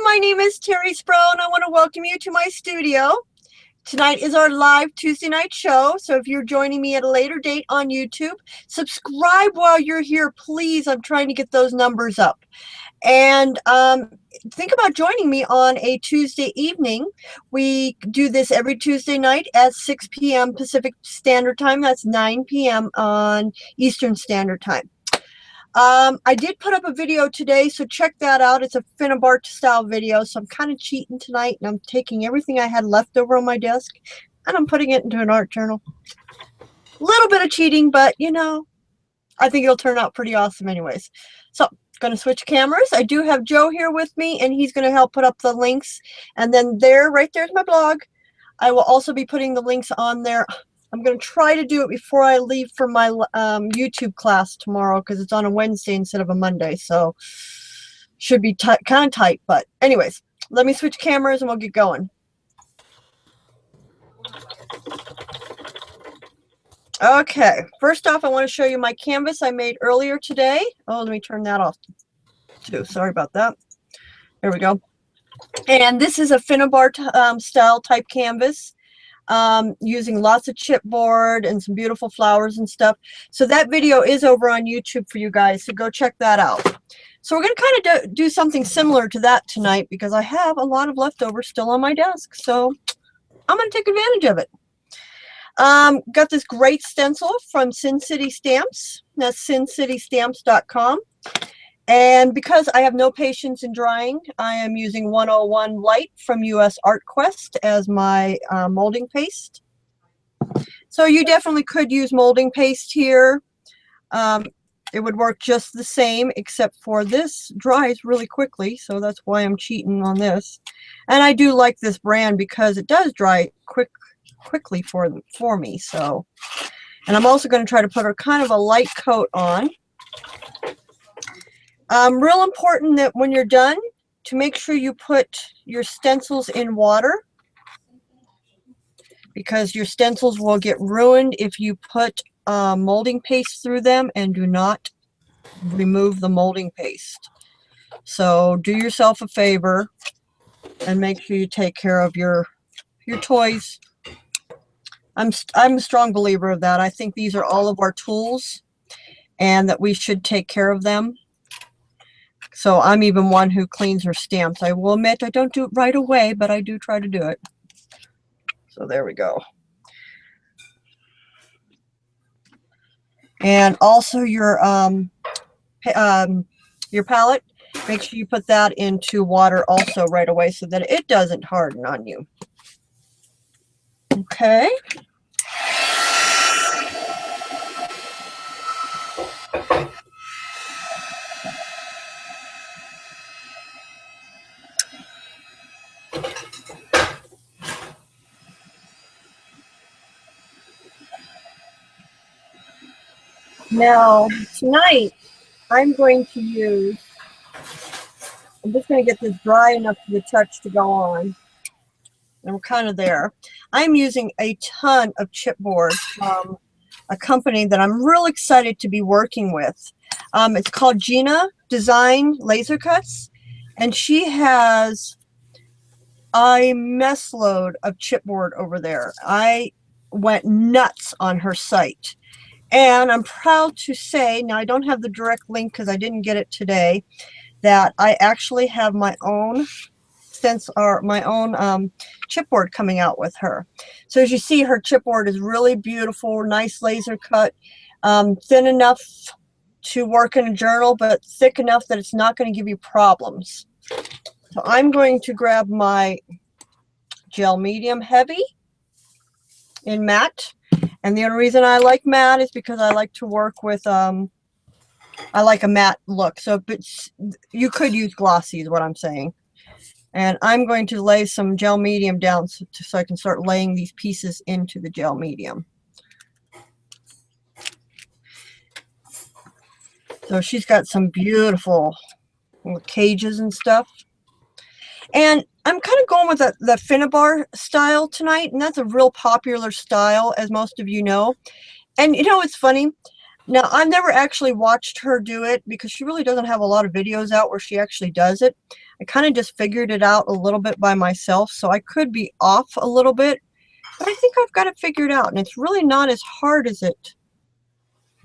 my name is Terry Sproul, and I want to welcome you to my studio. Tonight is our live Tuesday night show, so if you're joining me at a later date on YouTube, subscribe while you're here, please. I'm trying to get those numbers up. And think about joining me on a Tuesday evening. We do this every Tuesday night at 6 p.m. Pacific Standard Time. That's 9 p.m. on Eastern Standard Time. I did put up a video today, so check that out. It's a Finnabair style video, so I'm kind of cheating tonight, and I'm taking everything I had left over on my desk, and I'm putting it into an art journal. A little bit of cheating, but, you know, I think it'll turn out pretty awesome anyways. So, going to switch cameras. I do have Joe here with me, and he's going to help put up the links. And then right there's my blog. I will also be putting the links on there. I'm going to try to do it before I leave for my YouTube class tomorrow, because it's on a Wednesday instead of a Monday. So, should be kind of tight. But anyways, let me switch cameras and we'll get going. Okay, first off, I want to show you my canvas I made earlier today. Oh, let me turn that off too. Sorry about that. There we go. And this is a Finnabair style type canvas, using lots of chipboard and some beautiful flowers and stuff. So that video is over on YouTube for you guys, so go check that out. So we're going to kind of do something similar to that tonight, because I have a lot of leftovers still on my desk. So I'm going to take advantage of it. Got this great stencil from Sin City Stamps. That's sincitystamps.com. And because I have no patience in drying, I am using 101 Light from US Art Quest as my molding paste. So you definitely could use molding paste here. It would work just the same, except for this dries really quickly, so that's why I'm cheating on this. And I do like this brand because it does dry quickly for me. So, and I'm also going to try to put a kind of a light coat on. Real important that when you're done, to make sure you put your stencils in water, because your stencils will get ruined if you put molding paste through them and do not remove the molding paste. So do yourself a favor and make sure you take care of your toys. I'm a strong believer of that. I think these are all of our tools and that we should take care of them. So I'm even one who cleans her stamps. I will admit I don't do it right away, but I do try to do it. So there we go. And also your palette, make sure you put that into water also right away so that it doesn't harden on you. Okay. Now, tonight, I'm going to use, I'm just going to get this dry enough for the touch to go on. And we're kind of there. I'm using a ton of chipboard from a company that I'm real excited to be working with. It's called Gina Design Laser Cuts, and she has a mess load of chipboard over there. I went nuts on her site. And I'm proud to say, now I don't have the direct link because I didn't get it today, that I actually have my own chipboard coming out with her. So as you see, her chipboard is really beautiful, nice laser cut, thin enough to work in a journal, but thick enough that it's not going to give you problems. So I'm going to grab my gel medium heavy in matte. And the only reason I like matte is because I like to work with, I like a matte look. So you could use glossy is what I'm saying. And I'm going to lay some gel medium down so I can start laying these pieces into the gel medium. So she's got some beautiful little cages and stuff. And I'm kind of going with the Finnabair style tonight, and that's a real popular style, as most of you know. And you know, it's funny. Now, I've never actually watched her do it because she really doesn't have a lot of videos out where she actually does it. I kind of just figured it out a little bit by myself, so I could be off a little bit, but I think I've got it figured out, and it's really not as hard as it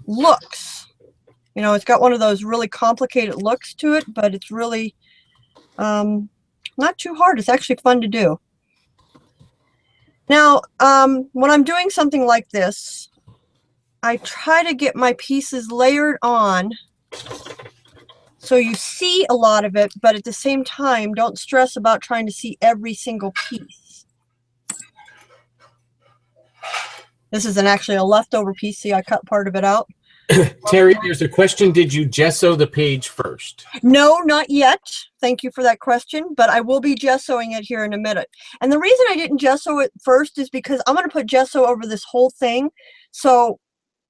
looks. You know, it's got one of those really complicated looks to it, but it's really not too hard. It's actually fun to do. Now, when I'm doing something like this, I try to get my pieces layered on so you see a lot of it, but at the same time, don't stress about trying to see every single piece. This is actually a leftover piece. See, I cut part of it out. Terry, there's a question. Did you gesso the page first? No, not yet. Thank you for that question, but I will be gessoing it here in a minute. And the reason I didn't gesso it first is because I'm going to put gesso over this whole thing. So,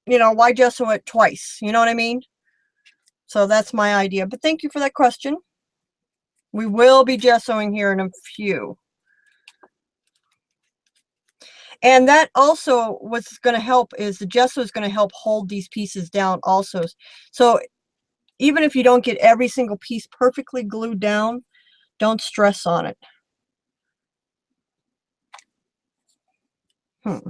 you know, why gesso it twice? You know what I mean? So that's my idea. But thank you for that question. We will be gessoing here in a few. And that also, what's going to help is the gesso is going to help hold these pieces down also. So even if you don't get every single piece perfectly glued down, don't stress on it. I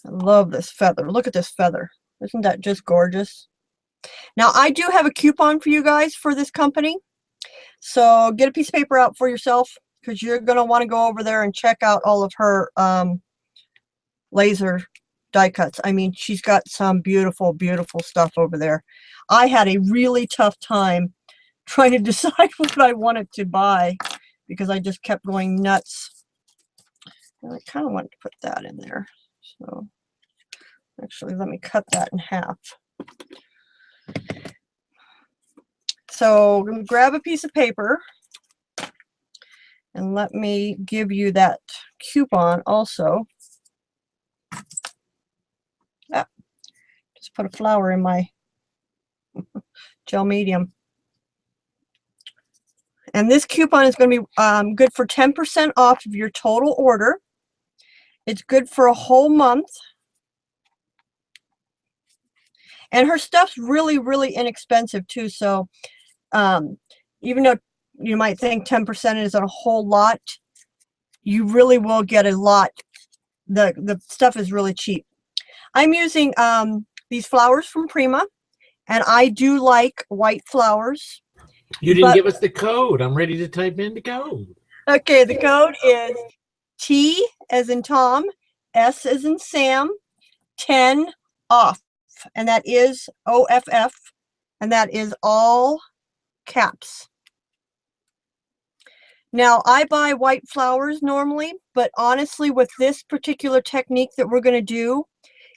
love this feather. Look at this feather. Isn't that just gorgeous? Now, I do have a coupon for you guys for this company. So get a piece of paper out for yourself, because you're going to want to go over there and check out all of her laser die cuts. I mean, she's got some beautiful, beautiful stuff over there. I had a really tough time trying to decide what I wanted to buy because I just kept going nuts. And I kind of wanted to put that in there. So actually, let me cut that in half. So I'm going to grab a piece of paper and let me give you that coupon also. Ah, just put a flower in my gel medium. And this coupon is going to be good for 10% off of your total order. It's good for a whole month. And her stuff's really, really inexpensive too. So even though you might think 10% isn't a whole lot, you really will get a lot. The stuff is really cheap. I'm using these flowers from Prima, and I do like white flowers. You didn't give us the code. I'm ready to type in the code. Okay, the code is T as in Tom, S as in Sam, 10 off, and that is OFF, and that is all caps. Now, I buy white flowers normally, but honestly, with this particular technique that we're going to do,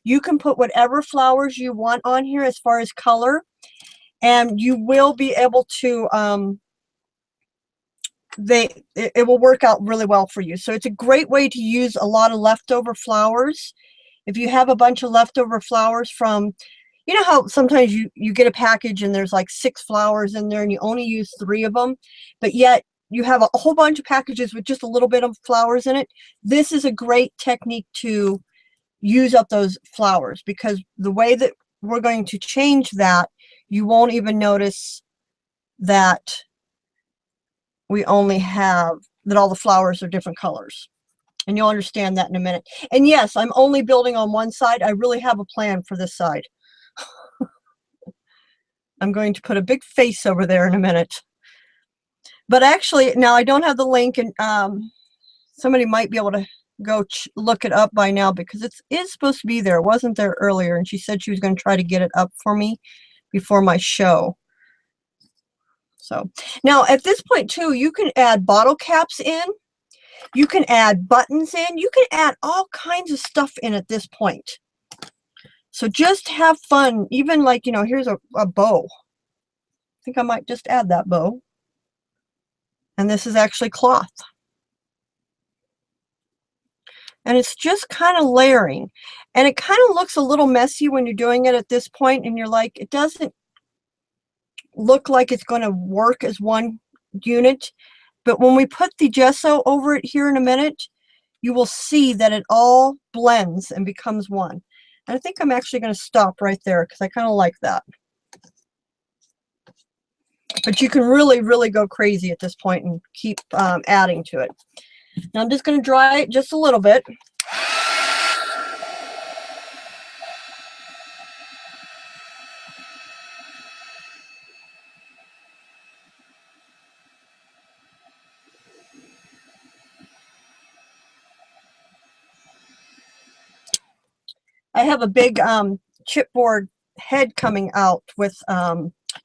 you can put whatever flowers you want on here as far as color, and you will be able to, it will work out really well for you. So it's a great way to use a lot of leftover flowers. If you have a bunch of leftover flowers from, you know how sometimes you get a package and there's like 6 flowers in there and you only use 3 of them, but yet you have a whole bunch of packages with just a little bit of flowers in it. This is a great technique to use up those flowers, because the way that we're going to change that, you won't even notice that we only have, that all the flowers are different colors. And you'll understand that in a minute. And yes, I'm only building on one side. I really have a plan for this side. I'm going to put a big face over there in a minute. But actually, now I don't have the link, and somebody might be able to go look it up by now, because it is supposed to be there. It wasn't there earlier, and she said she was going to try to get it up for me before my show. So now at this point too, you can add bottle caps in, you can add buttons in, you can add all kinds of stuff in at this point. So just have fun. Even like, you know, here's a bow. I think I might just add that bow. And this is actually cloth. And it's just kind of layering. And it kind of looks a little messy when you're doing it at this point, and you're like, it doesn't look like it's going to work as one unit. But when we put the gesso over it here in a minute, you will see that it all blends and becomes one. And I think I'm actually going to stop right there because I kind of like that. But you can really, really go crazy at this point and keep adding to it. Now I'm just going to dry it just a little bit. I have a big chipboard head coming out with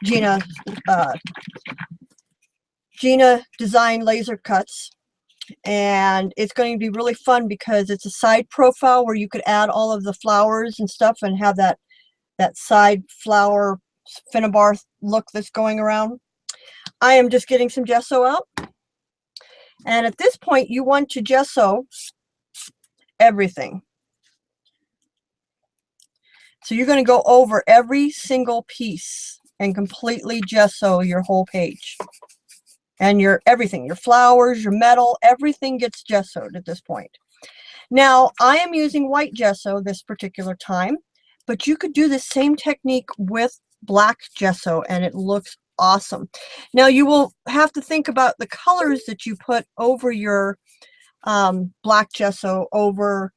Gina Design laser cuts, and it's going to be really fun because it's a side profile where you could add all of the flowers and stuff and have that side flower Finnabair look that's going around. I am just getting some gesso out, and at this point you want to gesso everything. So you're going to go over every single piece and completely gesso your whole page. And your everything, your flowers, your metal, everything gets gessoed at this point. Now, I am using white gesso this particular time, but you could do the same technique with black gesso and it looks awesome. Now, you will have to think about the colors that you put over your black gesso over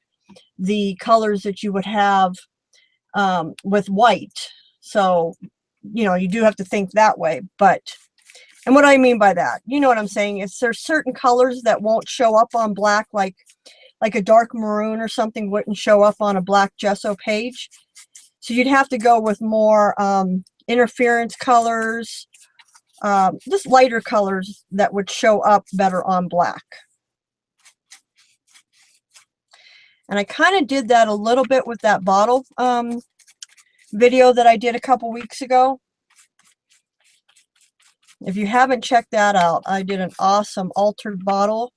the colors that you would have with white. So, you know, you do have to think that way, but and what I mean by that, you know what I'm saying, is there's certain colors that won't show up on black, like a dark maroon or something wouldn't show up on a black gesso page. So you'd have to go with more interference colors, just lighter colors that would show up better on black. And I kind of did that a little bit with that bottle video that I did a couple weeks ago. If you haven't checked that out, I did an awesome altered bottle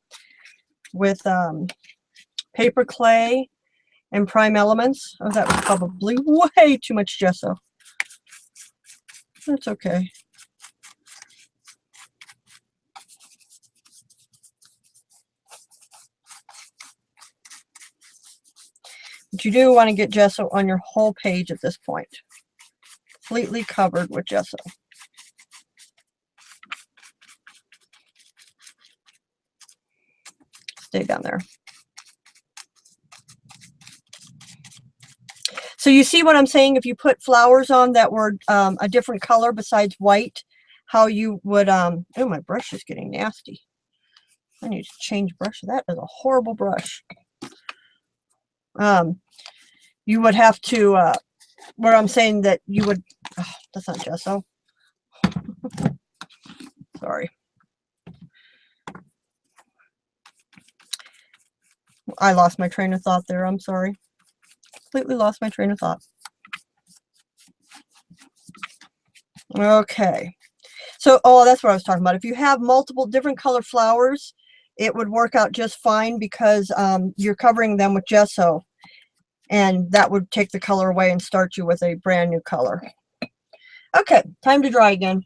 with paper clay and prime elements. Oh, that was probably way too much gesso. That's okay. But you do want to get gesso on your whole page at this point. Completely covered with gesso. Stay down there. So you see what I'm saying? If you put flowers on that were a different color besides white, how you would, oh, my brush is getting nasty. I need to change brush. That is a horrible brush. You would have to, where I'm saying that you would, oh, that's not gesso. Sorry. I lost my train of thought there. I'm sorry. Completely lost my train of thought. Okay. So, oh, that's what I was talking about. If you have multiple different color flowers, it would work out just fine because you're covering them with gesso. And that would take the color away and start you with a brand new color. Okay, time to dry again.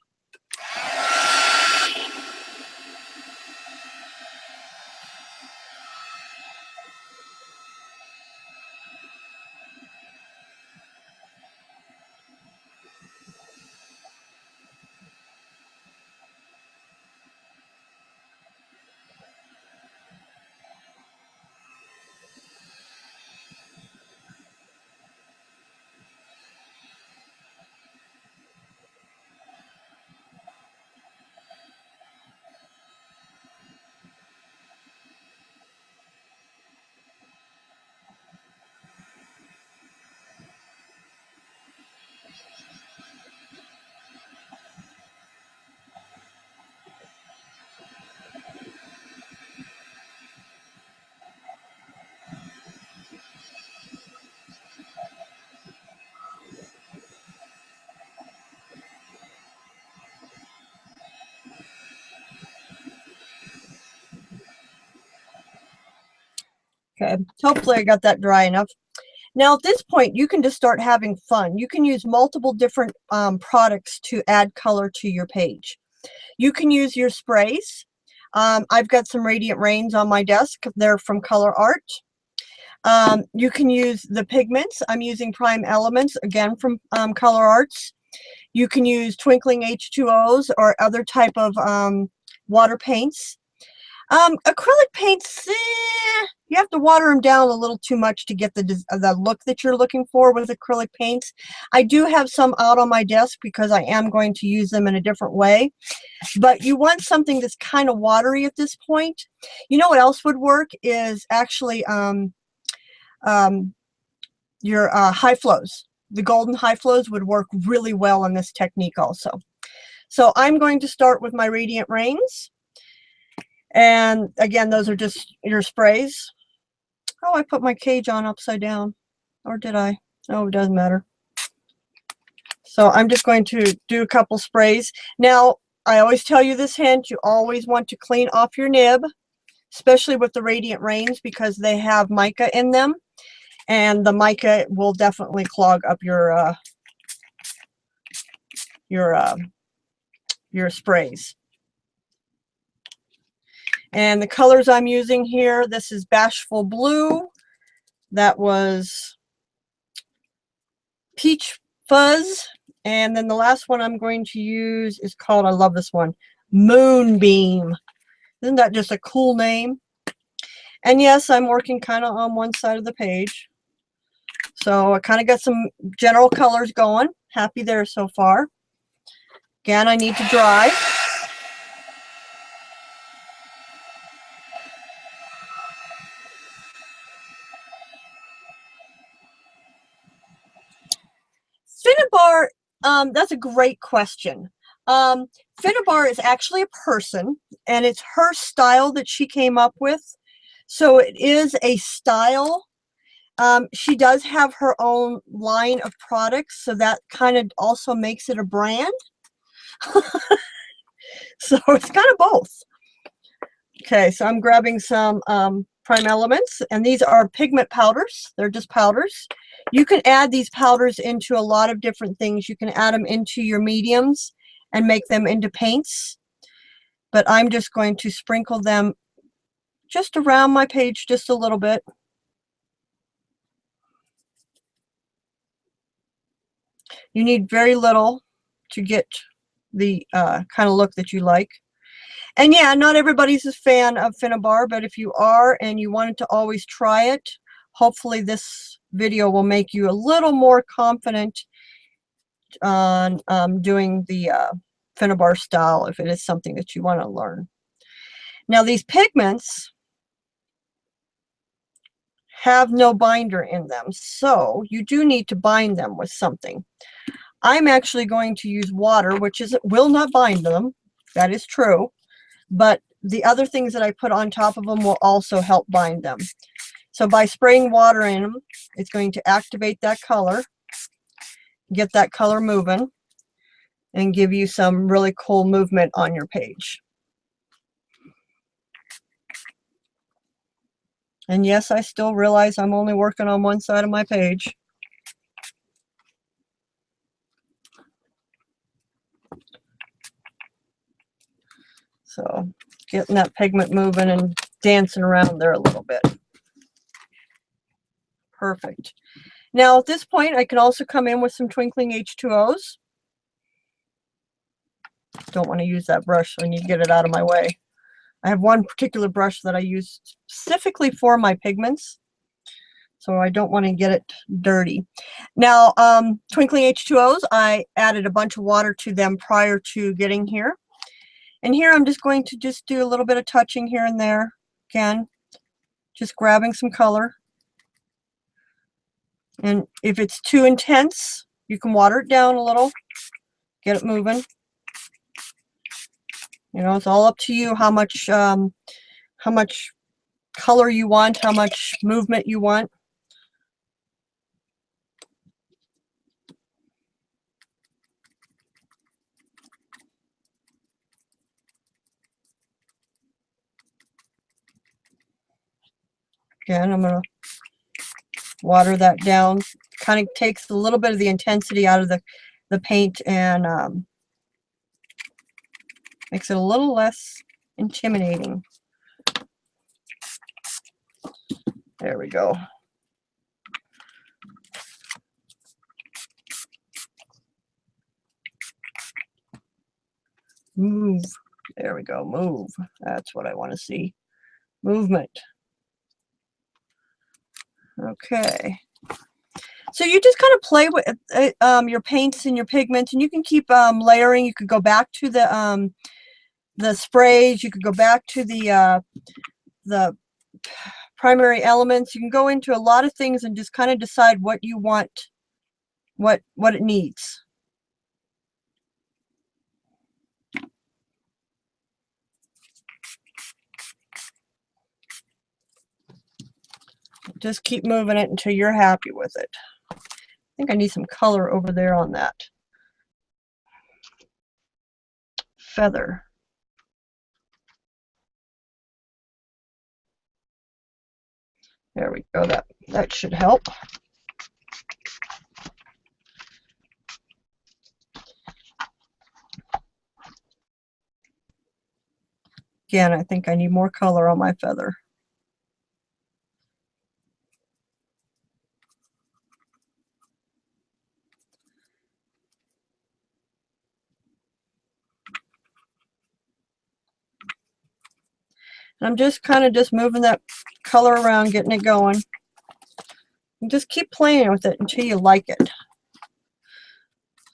Okay, hopefully I got that dry enough. Now at this point, you can just start having fun. You can use multiple different products to add color to your page. You can use your sprays. I've got some Radiant Rains on my desk. They're from Color Art. You can use the pigments. I'm using Prime Elements, again, from Color Arts. You can use twinkling H2Os or other type of water paints. Acrylic paints, you have to water them down a little too much to get the look that you're looking for with acrylic paints. I do have some out on my desk because I am going to use them in a different way. But you want something that's kind of watery at this point. You know what else would work is actually your high flows. The golden high flows would work really well in this technique also. So I'm going to start with my Radiant Rains. And again, those are just your sprays. Oh, I put my cage on upside down. Or did I? Oh, it doesn't matter. So I'm just going to do a couple sprays. Now, I always tell you this hint, you always want to clean off your nib, especially with the Radiant Rains because they have mica in them. And the mica will definitely clog up your sprays. And the colors I'm using here, this is Bashful Blue. That was Peach Fuzz. And then the last one I'm going to use is called, I love this one, Moonbeam. Isn't that just a cool name? And yes, I'm working kind of on one side of the page. So I kind of got some general colors going. Happy there so far. Again, I need to dry. Finnabair, that's a great question. Finnabair is actually a person, and it's her style that she came up with. So it is a style. She does have her own line of products, so that kind of also makes it a brand. So it's kind of both. Okay, so I'm grabbing some Prime Elements, and these are pigment powders. They're just powders. You can add these powders into a lot of different things. You can add them into your mediums and make them into paints. But I'm just going to sprinkle them just around my page just a little bit. You need very little to get the kind of look that you like. And yeah, not everybody's a fan of Finnabair, but if you are and you wanted to always try it, hopefully this video will make you a little more confident on doing the Finnabair style if it is something that you want to learn. Now these pigments have no binder in them, so you do need to bind them with something. I'm actually going to use water, which will not bind them. That is true. But the other things that I put on top of them will also help bind them. So by spraying water in them, it's going to activate that color, get that color moving, and give you some really cool movement on your page. And yes, I still realize I'm only working on one side of my page. So getting that pigment moving and dancing around there a little bit. Perfect. Now at this point, I can also come in with some twinkling H2Os. Don't want to use that brush, so I need to get it out of my way. I have one particular brush that I use specifically for my pigments, so I don't want to get it dirty. Now, twinkling H2Os, I added a bunch of water to them prior to getting here. And here I'm just going to do a little bit of touching here and there. Again, just grabbing some color. And if it's too intense, you can water it down a little, get it moving. You know, it's all up to you how much color you want, how much movement you want. Again, I'm going to water that down. Kind of takes a little bit of the intensity out of the paint and makes it a little less intimidating. There we go. Move. There we go. Move. That's what I want to see. Movement. Okay. So you just kind of play with your paints and your pigments, and you can keep layering. You could go back to the sprays. You could go back to the primary elements. You can go into a lot of things and just kind of decide what you want, what it needs. Just keep moving it until you're happy with it. I think I need some color over there on that feather. There we go. That should help. Again, I think I need more color on my feather. And I'm just kind of just moving that color around, getting it going. And just keep playing with it until you like it.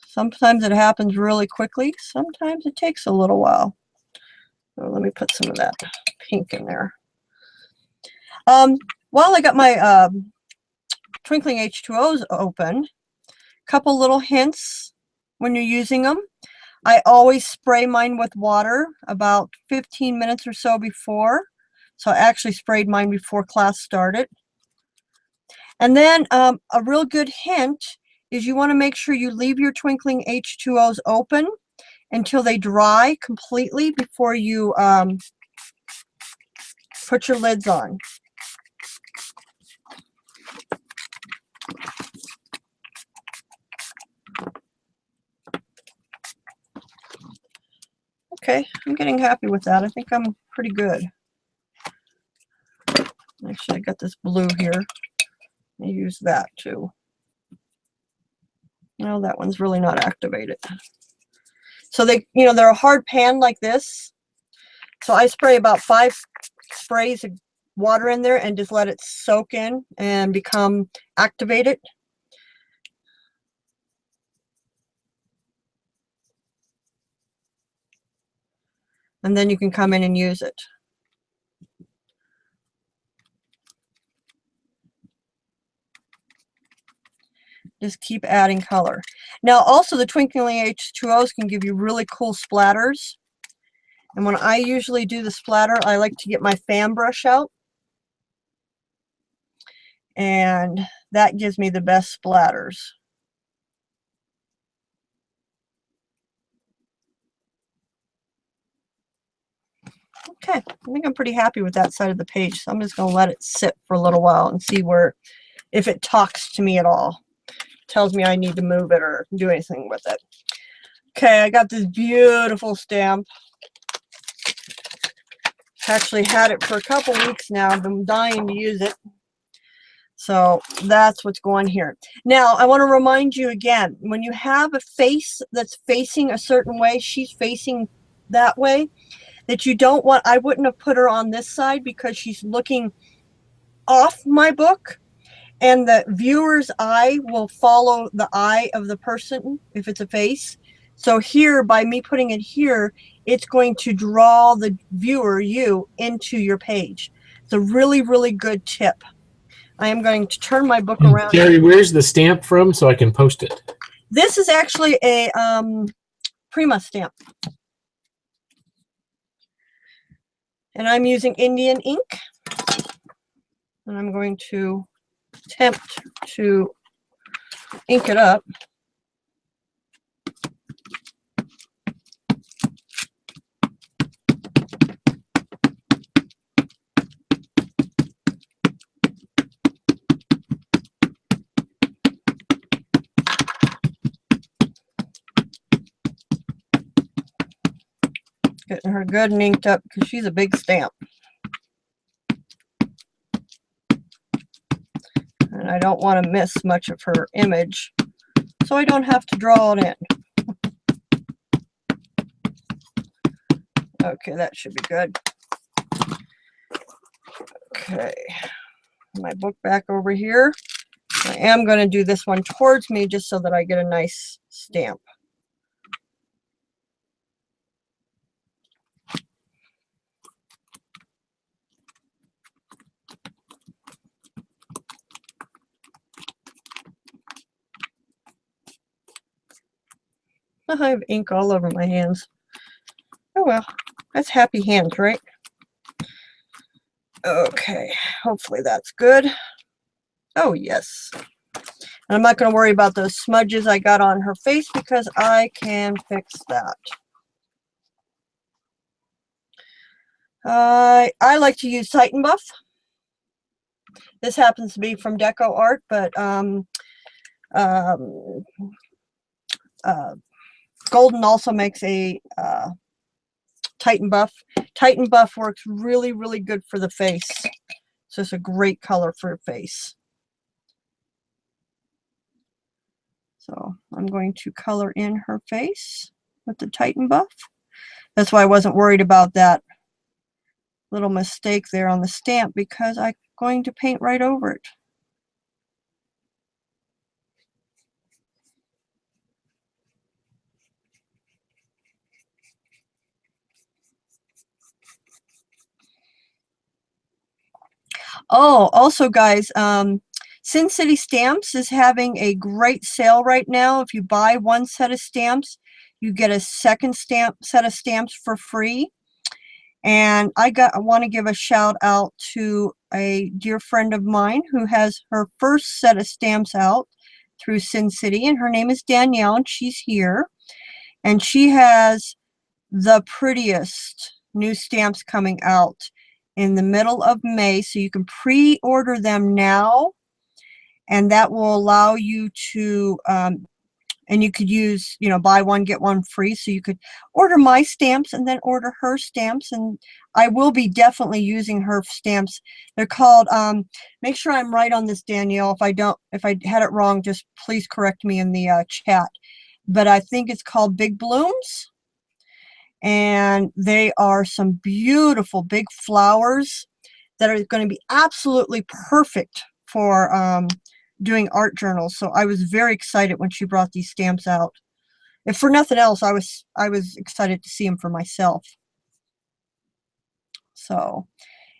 Sometimes it happens really quickly. Sometimes it takes a little while. So let me put some of that pink in there. While I got my twinkling H2Os open, a couple little hints when you're using them. I always spray mine with water about 15 minutes or so before. So I actually sprayed mine before class started. And then a real good hint is you want to make sure you leave your twinkling H2Os open until they dry completely before you put your lids on. Okay, I'm getting happy with that. I think I'm pretty good. Actually, I got this blue here. I use that too. No, that one's really not activated. So they're a hard pan like this. So I spray about 5 sprays of water in there and just let it soak in and become activated. And then you can come in and use it. Just keep adding color. Now also the twinkling H2Os can give you really cool splatters. And when I usually do the splatter, I like to get my fan brush out. And that gives me the best splatters. Okay, I think I'm pretty happy with that side of the page. So I'm just going to let it sit for a little while and see if it talks to me at all. Tells me I need to move it or do anything with it. Okay, I got this beautiful stamp. Actually had it for a couple weeks now. I've been dying to use it. So that's what's going here. Now, I want to remind you again, when you have a face that's facing a certain way, she's facing that way, that you don't want, I wouldn't have put her on this side because she's looking off my book. And the viewer's eye will follow the eye of the person if it's a face. So here, by me putting it here, it's going to draw the viewer, you, into your page. It's a really, really good tip. I am going to turn my book around. Terry, where's the stamp from so I can post it? This is actually a Prima stamp. And I'm using Indian ink. And I'm going to attempt to ink it up. Getting her good and inked up because she's a big stamp. And I don't want to miss much of her image, so I don't have to draw it in. Okay, that should be good. Okay, my book back over here. I am going to do this one towards me just so that I get a nice stamp. I have ink all over my hands. Oh well, that's happy hands, right? Okay, hopefully that's good. Oh yes. And I'm not going to worry about those smudges I got on her face because I can fix that. I like to use Titan Buff. This happens to be from Deco Art, but Golden also makes a Titan Buff. Titan Buff works really, really good for the face. So it's a great color for your face. So I'm going to color in her face with the Titan Buff. That's why I wasn't worried about that little mistake there on the stamp, because I'm going to paint right over it. Oh, also guys, Sin City Stamps is having a great sale right now. If you buy one set of stamps, you get a second set of stamps for free. And I want to give a shout out to a dear friend of mine who has her first set of stamps out through Sin City, and her name is Danielle, and she's here. And she has the prettiest new stamps coming out in the middle of May, so you can pre-order them now, and that will allow you to and you could use, you know, buy one get one free. So you could order my stamps and then order her stamps, and I will be definitely using her stamps. They're called make sure I'm right on this, Danielle. If I had it wrong, just please correct me in the chat. But I think it's called Big Blooms, and they are some beautiful big flowers that are going to be absolutely perfect for doing art journals. So I was very excited when she brought these stamps out. If for nothing else, I was excited to see them for myself. So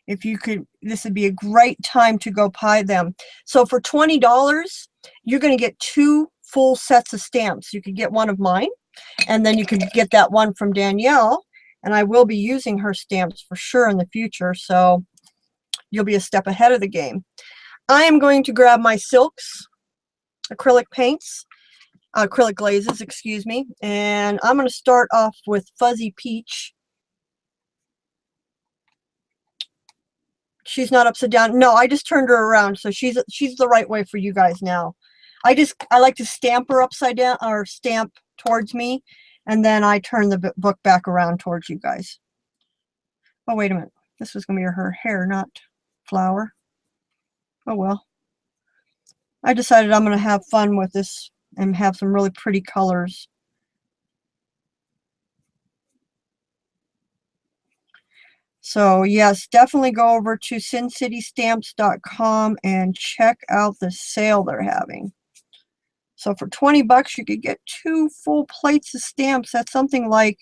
if you could, this would be a great time to go buy them. So for $20, you're going to get 2 full sets of stamps. You could get one of mine, and then you can get that one from Danielle, and I will be using her stamps for sure in the future, so you'll be a step ahead of the game. I am going to grab my silks, acrylic paints, acrylic glazes, excuse me, and I'm going to start off with Fuzzy Peach. She's not upside down. No, I just turned her around, so she's the right way for you guys now. I like to stamp her upside down, or stamp towards me, and then I turn the book back around towards you guys. Oh, wait a minute. This was going to be her hair, not flower. Oh, well. I decided I'm going to have fun with this and have some really pretty colors. So yes, definitely go over to sincitystamps.com and check out the sale they're having. So for 20 bucks, you could get 2 full plates of stamps. That's something like,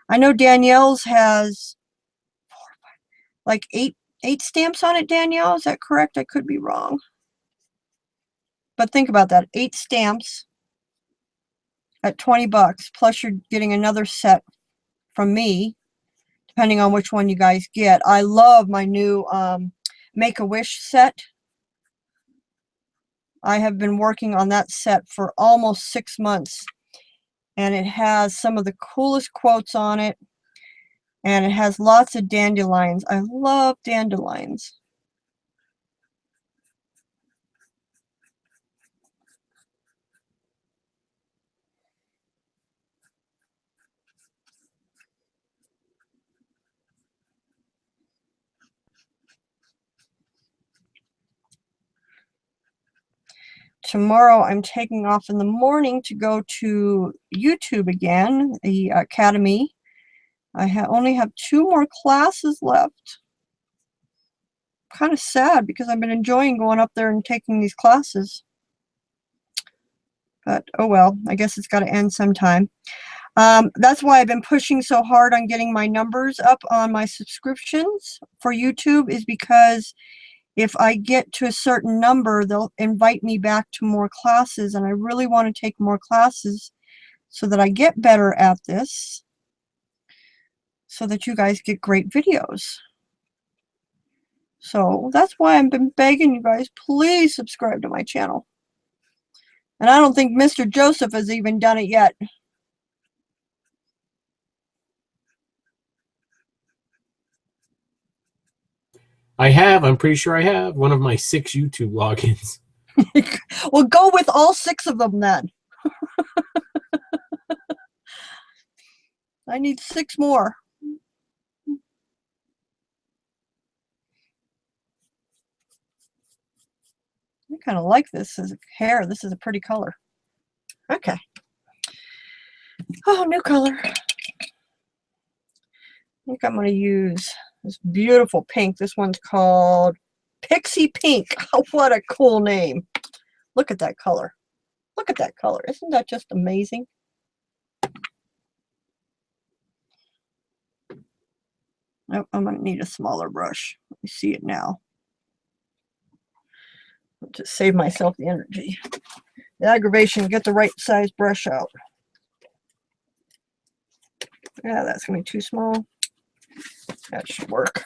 I know Danielle's has like eight stamps on it, Danielle. Is that correct? I could be wrong. But think about that, 8 stamps at 20 bucks, plus you're getting another set from me, depending on which one you guys get. I love my new Make-A-Wish set. I have been working on that set for almost 6 months, and it has some of the coolest quotes on it, and it has lots of dandelions. I love dandelions. Tomorrow I'm taking off in the morning to go to YouTube again, the Academy, I only have 2 more classes left. Kind of sad because I've been enjoying going up there and taking these classes. But oh well, I guess it's got to end sometime. That's why I've been pushing so hard on getting my numbers up on my subscriptions for YouTube, is because if I get to a certain number, they'll invite me back to more classes, and I really want to take more classes so that I get better at this, so that you guys get great videos. So that's why I've been begging you guys, please subscribe to my channel. And I don't think Mr. Joseph has even done it yet. I have. I'm pretty sure I have one of my 6 YouTube logins. Well, go with all 6 of them then. I need 6 more. I kind of like this as hair. This is a pretty color. Okay. Oh, new color. I think I'm going to use this beautiful pink. This one's called Pixie Pink. Oh, what a cool name. Look at that color. Look at that color. Isn't that just amazing? Oh, I'm going to need a smaller brush. Let me see it now. To save myself the energy. The aggravation, get the right size brush out. Yeah, that's going to be too small. That should work.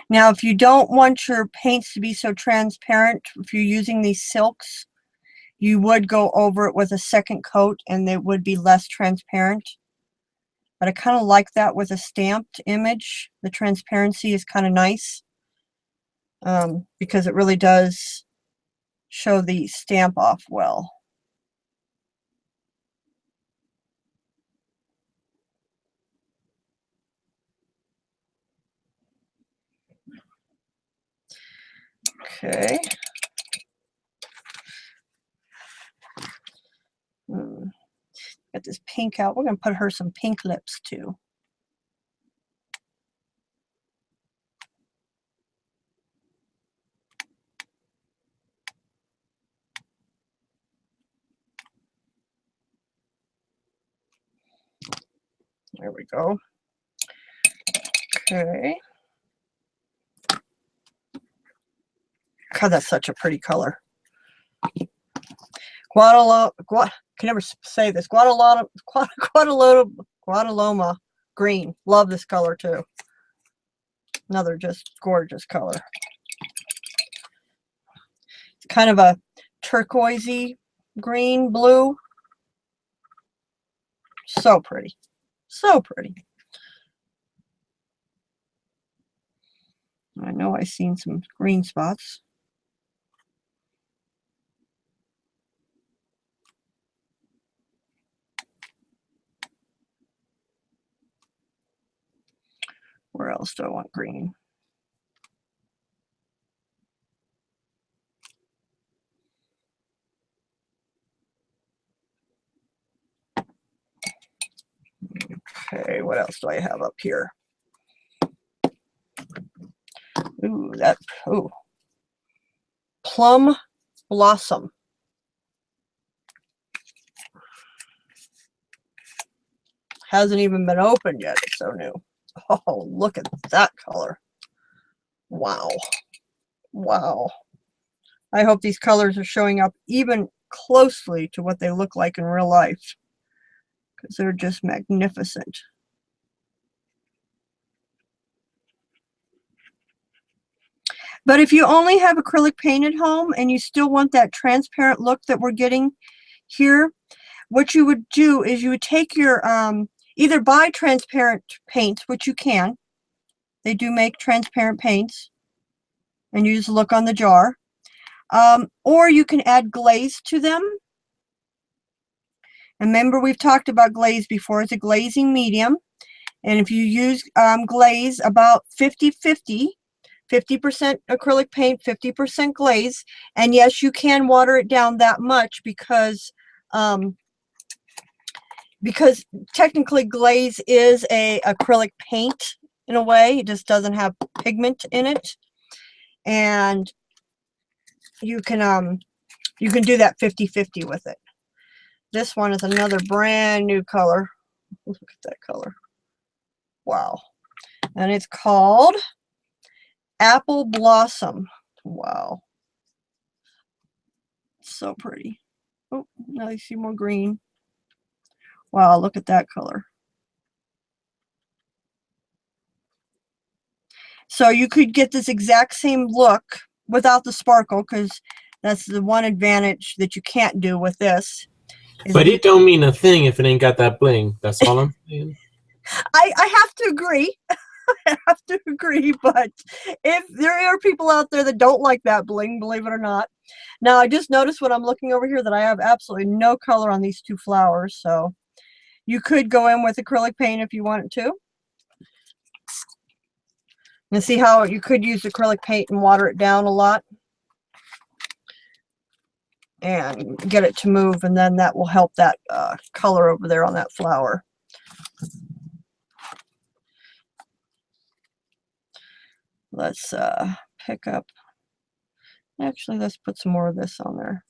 Now, if you don't want your paints to be so transparent, if you're using these silks, you would go over it with a second coat and they would be less transparent. But I kind of like that with a stamped image. The transparency is kind of nice because it really does show the stamp off well. Okay. Get this pink out. We're going to put her some pink lips too. There we go. Okay. God, that's such a pretty color. Can never say this. Guadaloma green. Love this color too. Another just gorgeous color. It's kind of a turquoisey green blue. So pretty. So pretty. I know I've seen some green spots. Where else do I want green? Okay, what else do I have up here? Ooh, Plum Blossom. Hasn't even been opened yet. It's so new. Oh, look at that color. Wow. Wow. I hope these colors are showing up even closely to what they look like in real life, because they're just magnificent. But if you only have acrylic paint at home and you still want that transparent look that we're getting here, what you would do is you would take your, either buy transparent paints, which you can. They do make transparent paints, and use the look on the jar. Or you can add glaze to them And remember, we've talked about glaze before. It's a glazing medium. And if you use glaze about 50-50, 50% acrylic paint, 50% glaze, and yes, you can water it down that much because technically glaze is a acrylic paint in a way. It just doesn't have pigment in it. And you can do that 50-50 with it. This one is another brand new color. Look at that color. Wow. And it's called Apple Blossom. Wow. So pretty. Oh, now you see more green. Wow, look at that color. So you could get this exact same look without the sparkle, because that's the one advantage that you can't do with this. But it don't mean a thing if it ain't got that bling. That's all I'm saying. I have to agree. I have to agree, but if there are people out there that don't like that bling, believe it or not. Now, I just noticed when I'm looking over here that I have absolutely no color on these two flowers, so you could go in with acrylic paint if you wanted to. And see how you could use acrylic paint and water it down a lot and get it to move, and then that will help that color over there on that flower. Let's pick up, actually let's put some more of this on there.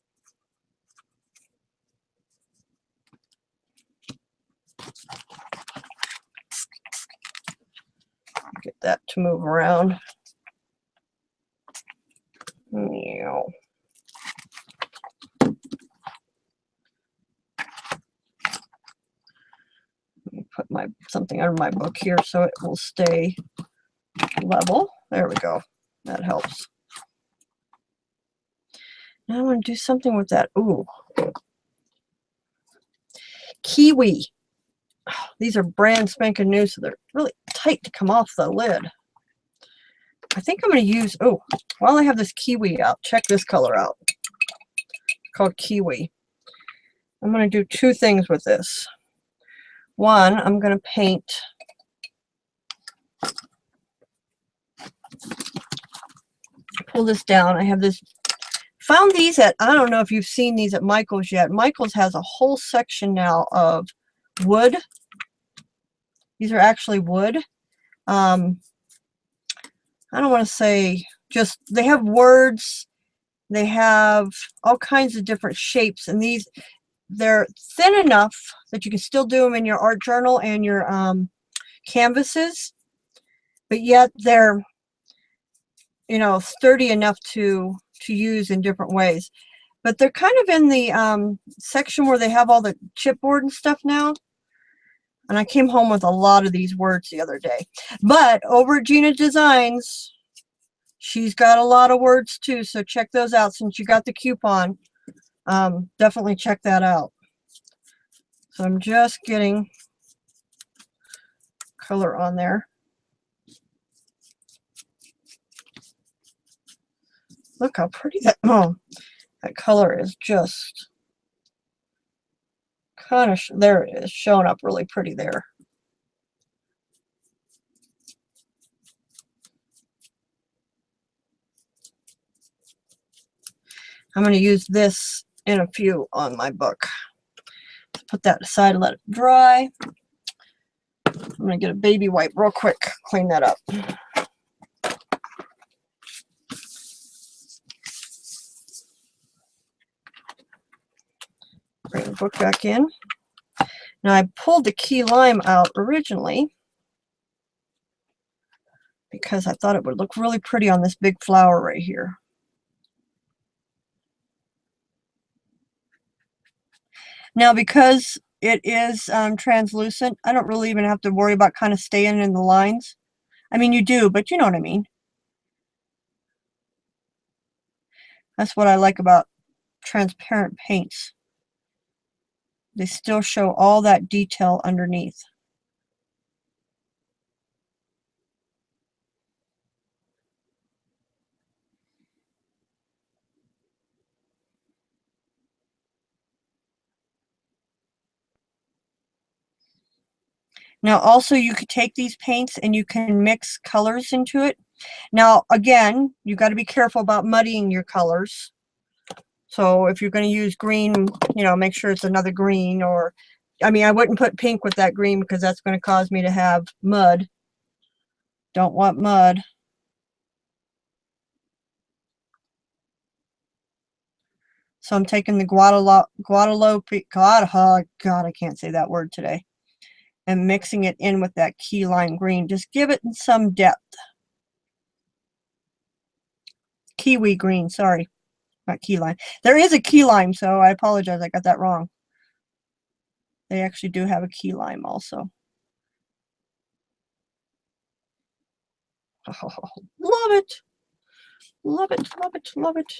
Get that to move around. Meow. Let me put something under my book here so it will stay level. There we go. That helps. Now I want to do something with that. Ooh. Kiwi. These are brand spanking new, so they're really tight to come off the lid. I think I'm going to use, oh, while I have this kiwi out, check this color out. It's called Kiwi. I'm going to do two things with this. One, I'm going to paint pull this down. I have this, found these at, I don't know if you've seen these at Michael's yet. Michael's has a whole section now of wood. These are actually wood. I don't want to say just, they have words, they have all kinds of different shapes, and these, they're thin enough that you can still do them in your art journal and your canvases, but yet they're, you know, sturdy enough to use in different ways. But they're kind of in the section where they have all the chipboard and stuff now. And I came home with a lot of these words the other day. But over at Gina Designs, she's got a lot of words too, so check those out. Since you got the coupon, definitely check that out. So I'm just getting color on there. Look how pretty that, oh, that color is just kind of, there it is, showing up really pretty there. I'm going to use this in a few on my book. Put that aside and let it dry. I'm going to get a baby wipe real quick, clean that up. Bring the book back in. Now I pulled the key lime out originally because I thought it would look really pretty on this big flower right here. Now because it is translucent, I don't really even have to worry about kind of staying in the lines. I mean, you do, but you know what I mean. That's what I like about transparent paints. They still show all that detail underneath. Now also you could take these paints and you can mix colors into it. Now again, you got to be careful about muddying your colors. So if you're going to use green, you know, make sure it's another green, or I mean, I wouldn't put pink with that green because that's going to cause me to have mud. Don't want mud. So I'm taking the Guadalupe, God, oh God, I can't say that word today, and mixing it in with that key lime green. Just give it some depth. Kiwi green, sorry, not key lime. There is a key lime, so I apologize, I got that wrong. They actually do have a key lime also. Oh, love it. Love it, love it, love it.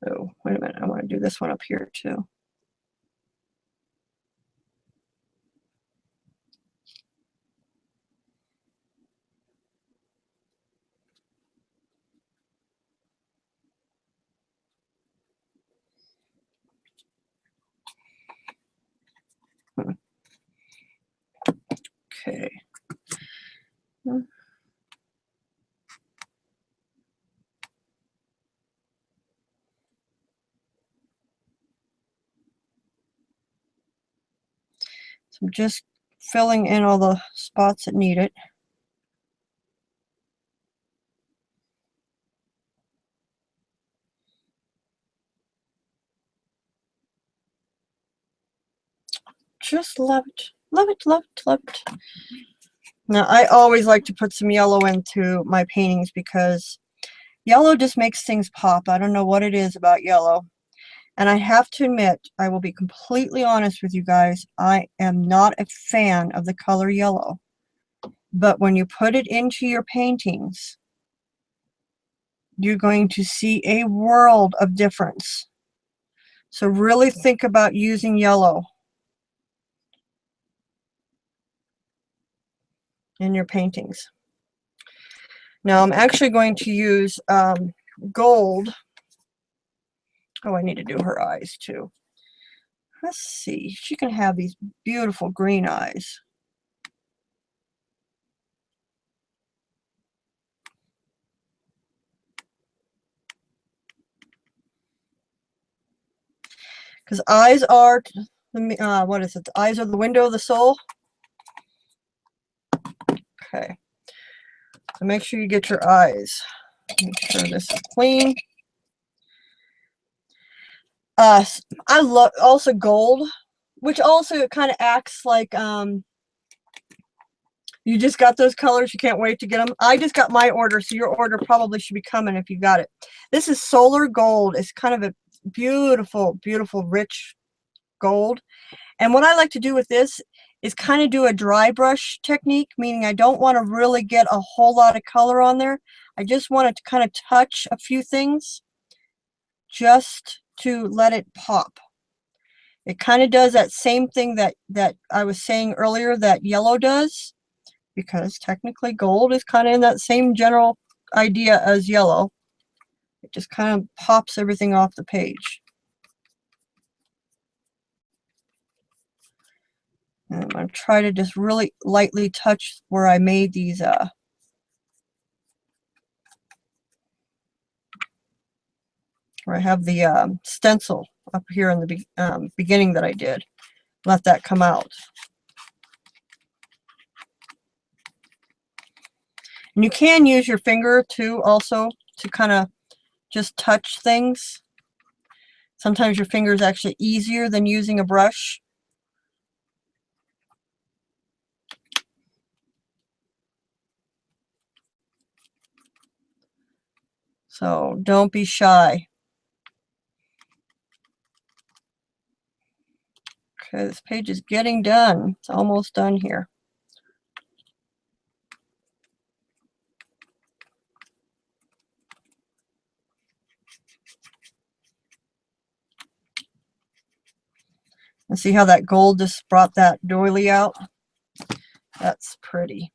Oh, wait a minute. I want to do this one up here too. Okay. So I'm just filling in all the spots that need it. Just love it. Love it, love it, love it. Now, I always like to put some yellow into my paintings because yellow just makes things pop. I don't know what it is about yellow. And I have to admit, I will be completely honest with you guys, I am not a fan of the color yellow. But when you put it into your paintings, you're going to see a world of difference. So really think about using yellow in your paintings. Now I'm actually going to use gold. Oh, I need to do her eyes too. Let's see. She can have these beautiful green eyes. Because eyes are, what is it? The eyes are the window of the soul. Okay. So make sure you get your eyes. Make sure this is clean. I love also gold, which also kind of acts like you just got those colors, you can't wait to get them. I just got my order, so your order probably should be coming if you got it. This is solar gold. It's kind of a beautiful, beautiful, rich gold. And what I like to do with this is kind of do a dry brush technique, meaning I don't want to really get a whole lot of color on there. I just want to kind of touch a few things just to let it pop. It kind of does that same thing that I was saying earlier that yellow does, because technically gold is kind of in that same general idea as yellow. It just kind of pops everything off the page. And I'm going to try to just really lightly touch where I made these where I have the stencil up here in the beginning that I did. Let that come out. And you can use your finger too also to kind of just touch things. Sometimes your finger is actually easier than using a brush. So don't be shy. Okay, this page is getting done. It's almost done here. And see how that gold just brought that doily out? That's pretty.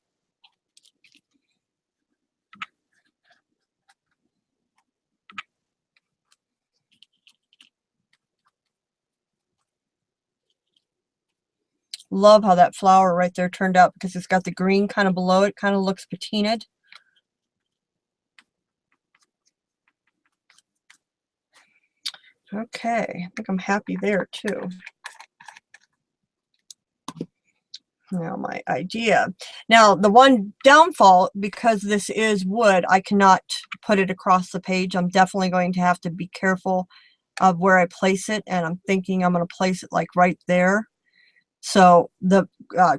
Love how that flower right there turned out because it's got the green kind of below it, kind of looks patinaed. Okay, I think I'm happy there too. Now my idea. Now the one downfall, because this is wood, I cannot put it across the page. I'm definitely going to have to be careful of where I place it, and I'm thinking I'm going to place it like right there. So the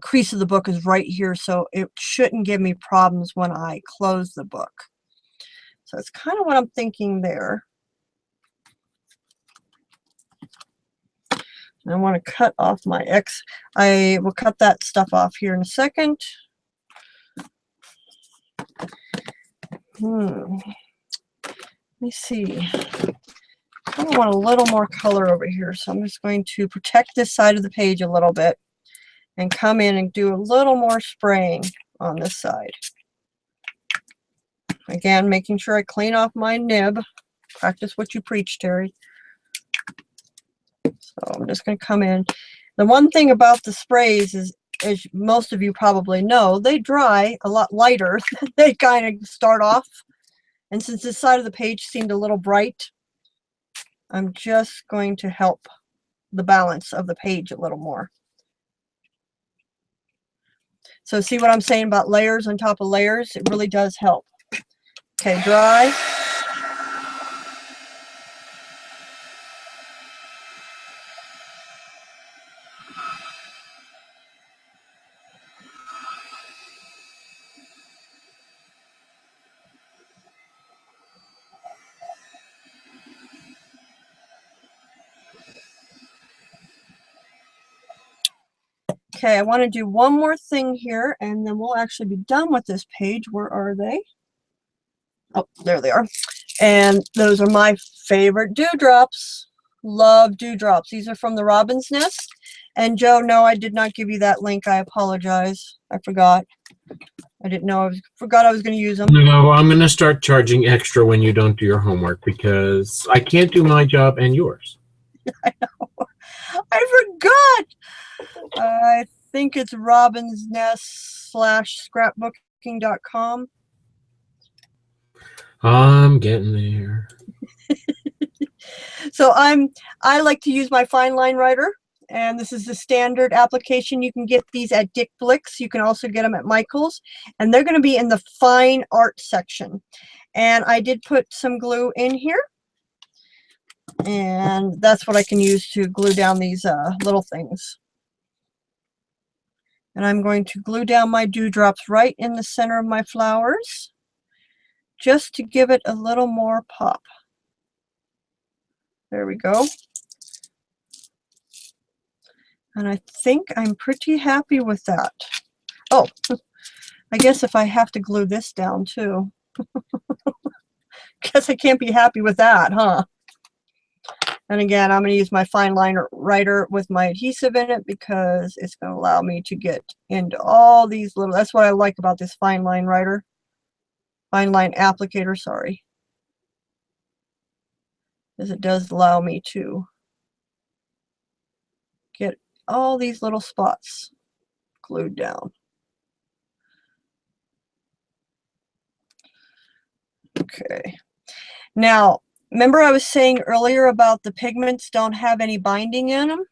crease of the book is right here, so it shouldn't give me problems when I close the book. So it's kind of what I'm thinking there. I want to cut off my X. I will cut that stuff off here in a second. Let me see. I kind of want a little more color over here, so I'm just going to protect this side of the page a little bit and come in and do a little more spraying on this side. Again, making sure I clean off my nib. Practice what you preach, Terry. So I'm just going to come in. The one thing about the sprays is, as most of you probably know, they dry a lot lighter than they kind of start off. And since this side of the page seemed a little bright, I'm just going to help the balance of the page a little more. So see what I'm saying about layers on top of layers? It really does help. Okay, dry. Okay, I want to do one more thing here, and then we'll actually be done with this page. Where are they? Oh, there they are. And those are my favorite dewdrops. Love dewdrops. These are from the Robin's Nest. And Joe, no, I did not give you that link. I apologize. I forgot. I didn't know. Forgot I was going to use them. No, I'm going to start charging extra when you don't do your homework because I can't do my job and yours. I know. I forgot. I think it's Robin's Nest /scrapbooking.com. I'm getting there. So I like to use my fine line writer, and this is the standard application. You can get these at Dick Blick's. You can also get them at Michael's, and they're going to be in the fine art section. And I did put some glue in here, and that's what I can use to glue down these little things. And I'm going to glue down my dewdrops right in the center of my flowers, just to give it a little more pop. There we go. And I think I'm pretty happy with that. Oh, I guess if I have to glue this down too. Guess I can't be happy with that, huh? And again, I'm going to use my fine line writer with my adhesive in it because it's going to allow me to get into all these little, that's what I like about this fine line writer. Fine line applicator, sorry. Because it does allow me to get all these little spots glued down. Okay. Now, remember I was saying earlier about the pigments don't have any binding in them,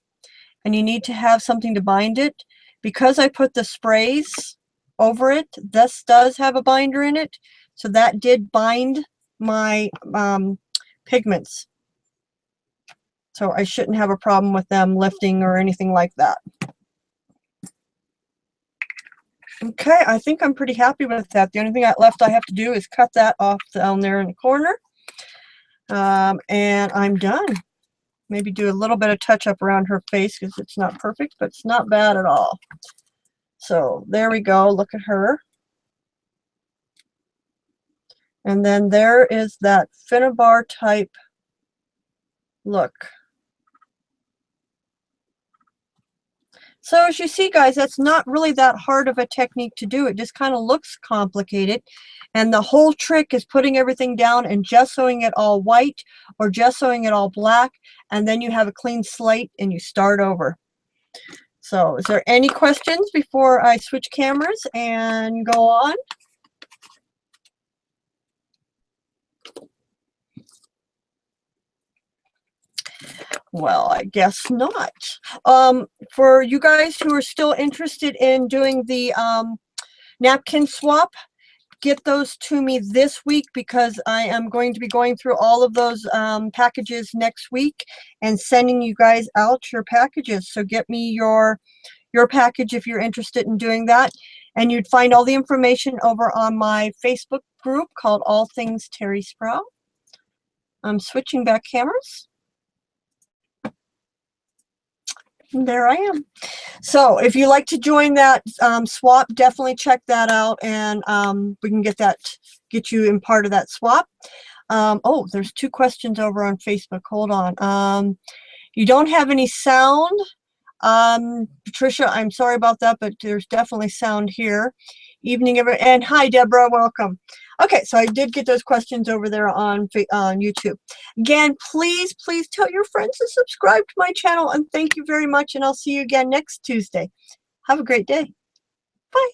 and you need to have something to bind it. Because I put the sprays over it, this does have a binder in it, so that did bind my pigments. So I shouldn't have a problem with them lifting or anything like that. Okay, I think I'm pretty happy with that. The only thing left I have to do is cut that off down there in the corner. And I'm done. Maybe do a little bit of touch up around her face because it's not perfect, but it's not bad at all. So there we go. Look at her. And then there is that Finnabair type look. So as you see, guys, that's not really that hard of a technique to do. It just kind of looks complicated. And the whole trick is putting everything down and gessoing it all white or gessoing it all black. And then you have a clean slate and you start over. So is there any questions before I switch cameras and go on? Well, I guess not. For you guys who are still interested in doing the napkin swap, get those to me this week because I am going to be going through all of those packages next week and sending you guys out your packages. So get me your package if you're interested in doing that. And you'd find all the information over on my Facebook group called All Things Terry Sproul. I'm switching back cameras. And there I am. So if you like to join that swap, definitely check that out, and we can get you in part of that swap. Oh, there's 2 questions over on Facebook. Hold on. You don't have any sound. Patricia, I'm sorry about that, but there's definitely sound here. Evening, everyone, and hi, Deborah, welcome. Okay, so I did get those questions over there on YouTube. Again, please tell your friends to subscribe to my channel, and thank you very much, and I'll see you again next Tuesday. Have a great day. Bye.